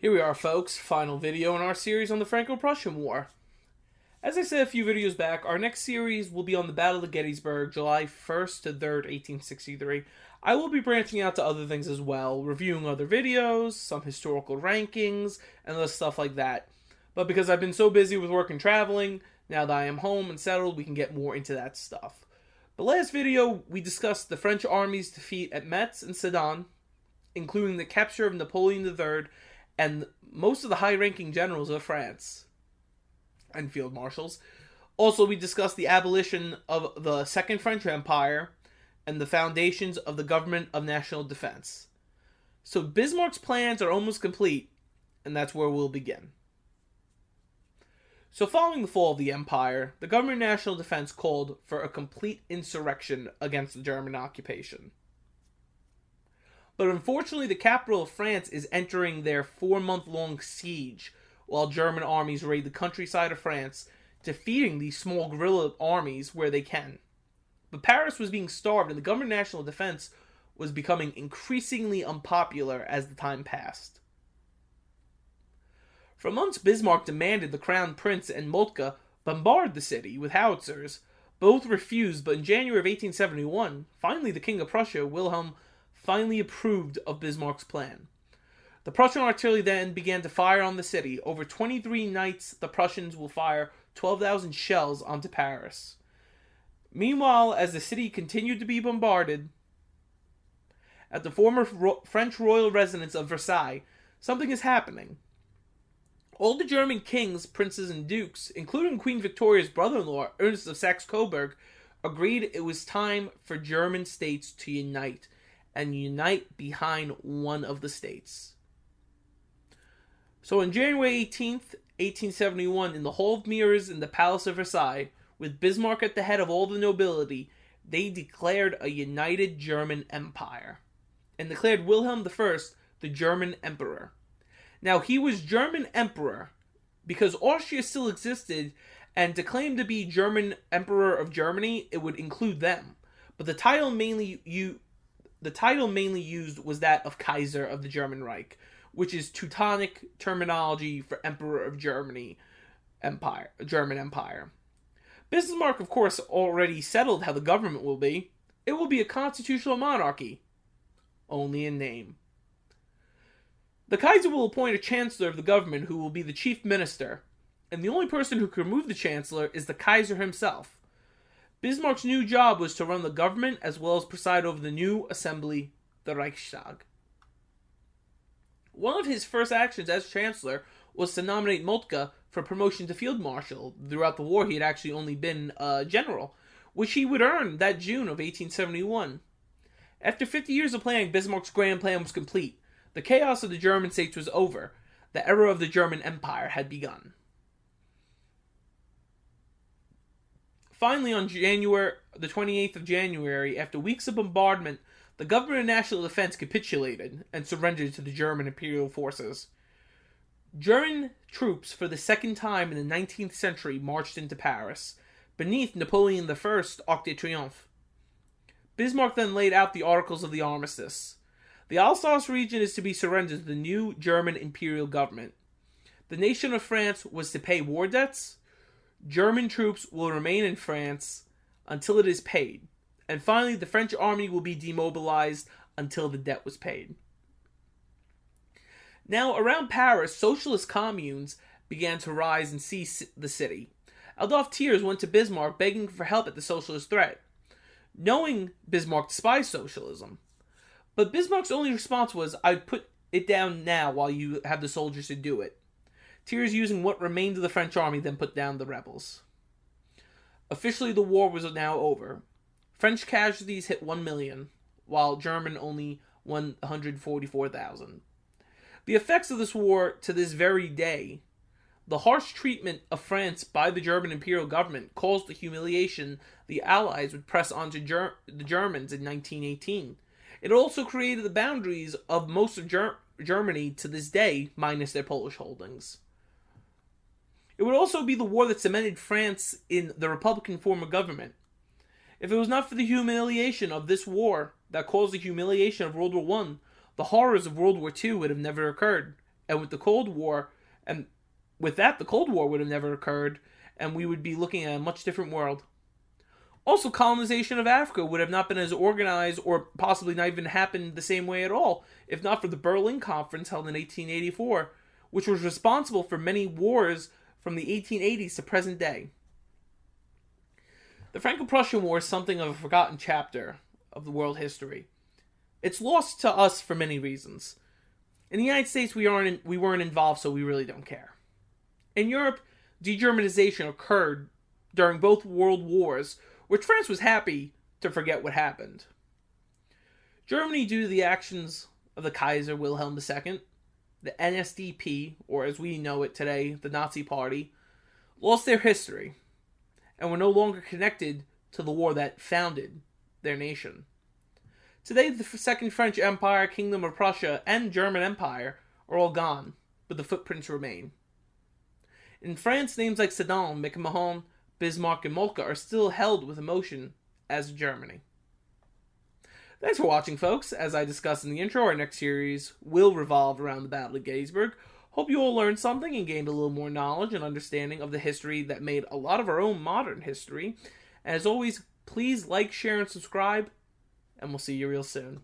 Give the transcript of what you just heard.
Here we are, folks, final video in our series on the Franco-Prussian War. As I said a few videos back, our next series will be on the Battle of Gettysburg, July 1st to 3rd, 1863. I will be branching out to other things as well, reviewing other videos, some historical rankings, and other stuff like that. But because I've been so busy with work and traveling, now that I am home and settled, we can get more into that stuff. But last video, we discussed the French army's defeat at Metz and Sedan, including the capture of Napoleon III, and most of the high-ranking generals of France and field marshals. Also, we discussed the abolition of the Second French Empire and the foundations of the Government of National Defense. So Bismarck's plans are almost complete, and that's where we'll begin. So following the fall of the empire, the Government of National Defense called for a complete insurrection against the German occupation. But unfortunately, the capital of France is entering their 4-month-long siege while German armies raid the countryside of France, defeating these small guerrilla armies where they can. But Paris was being starved, and the Government of National Defense was becoming increasingly unpopular as the time passed. For months, Bismarck demanded the Crown Prince and Moltke bombard the city with howitzers. Both refused, but in January of 1871, finally the King of Prussia, Wilhelm, finally approved of Bismarck's plan. The Prussian artillery then began to fire on the city. Over 23 nights, the Prussians will fire 12,000 shells onto Paris. Meanwhile, as the city continued to be bombarded, at the former French royal residence of Versailles, something is happening. All the German kings, princes, and dukes, including Queen Victoria's brother-in-law, Ernest of Saxe-Coburg, agreed it was time for German states to unite, and unite behind one of the states. So on January 18th, 1871, in the Hall of Mirrors in the Palace of Versailles, with Bismarck at the head of all the nobility, they declared a united German empire, and declared Wilhelm I the German emperor. Now, he was German emperor because Austria still existed, and to claim to be German emperor of Germany, it would include them. But the title mainly used was that of Kaiser of the German Reich, which is Teutonic terminology for Emperor of German Empire. Bismarck, of course, already settled how the government will be. It will be a constitutional monarchy, only in name. The Kaiser will appoint a chancellor of the government who will be the chief minister, and the only person who can remove the chancellor is the Kaiser himself. Bismarck's new job was to run the government as well as preside over the new assembly, the Reichstag. One of his first actions as chancellor was to nominate Moltke for promotion to field marshal. Throughout the war, he had actually only been a general, which he would earn that June of 1871. After 50 years of planning, Bismarck's grand plan was complete. The chaos of the German states was over. The era of the German Empire had begun. Finally, on the 28th of January, after weeks of bombardment, the Government of National Defense capitulated and surrendered to the German imperial forces. German troops, for the second time in the 19th century, marched into Paris, beneath Napoleon I's Arc de Triomphe. Bismarck then laid out the articles of the armistice. The Alsace region is to be surrendered to the new German imperial government. The nation of France was to pay war debts. German troops will remain in France until it is paid. And finally, the French army will be demobilized until the debt was paid. Now, around Paris, socialist communes began to rise and seize the city. Adolphe Thiers went to Bismarck begging for help at the socialist threat, knowing Bismarck despised socialism. But Bismarck's only response was, "I'd put it down now while you have the soldiers to do it." Thiers, using what remained of the French army, then put down the rebels. Officially, the war was now over. French casualties hit 1 million, while German only 144,000. The effects of this war to this very day, the harsh treatment of France by the German imperial government, caused the humiliation the Allies would press onto the Germans in 1918. It also created the boundaries of most of Germany to this day, minus their Polish holdings. It would also be the war that cemented France in the Republican form of government. If it was not for the humiliation of this war that caused the humiliation of World War I, the horrors of World War II would have never occurred. And with the Cold War, and with that, the Cold War would have never occurred, and we would be looking at a much different world. Also, colonization of Africa would have not been as organized, or possibly not even happened the same way at all, if not for the Berlin Conference held in 1884, which was responsible for many wars from the 1880s to present day. The Franco-Prussian War is something of a forgotten chapter of the world history. It's lost to us for many reasons. In the United States, we weren't involved, so we really don't care. In Europe, de-Germanization occurred during both world wars, which France was happy to forget what happened. Germany, due to the actions of the Kaiser Wilhelm II, the NSDAP, or as we know it today, the Nazi Party, lost their history and were no longer connected to the war that founded their nation. Today, the Second French Empire, Kingdom of Prussia, and German Empire are all gone, but the footprints remain. In France, names like Sedan, McMahon, Bismarck, and Moltke are still held with emotion as Germany. Thanks for watching, folks. As I discussed in the intro, our next series will revolve around the Battle of Gettysburg. Hope you all learned something and gained a little more knowledge and understanding of the history that made a lot of our own modern history. And as always, please like, share, and subscribe, and we'll see you real soon.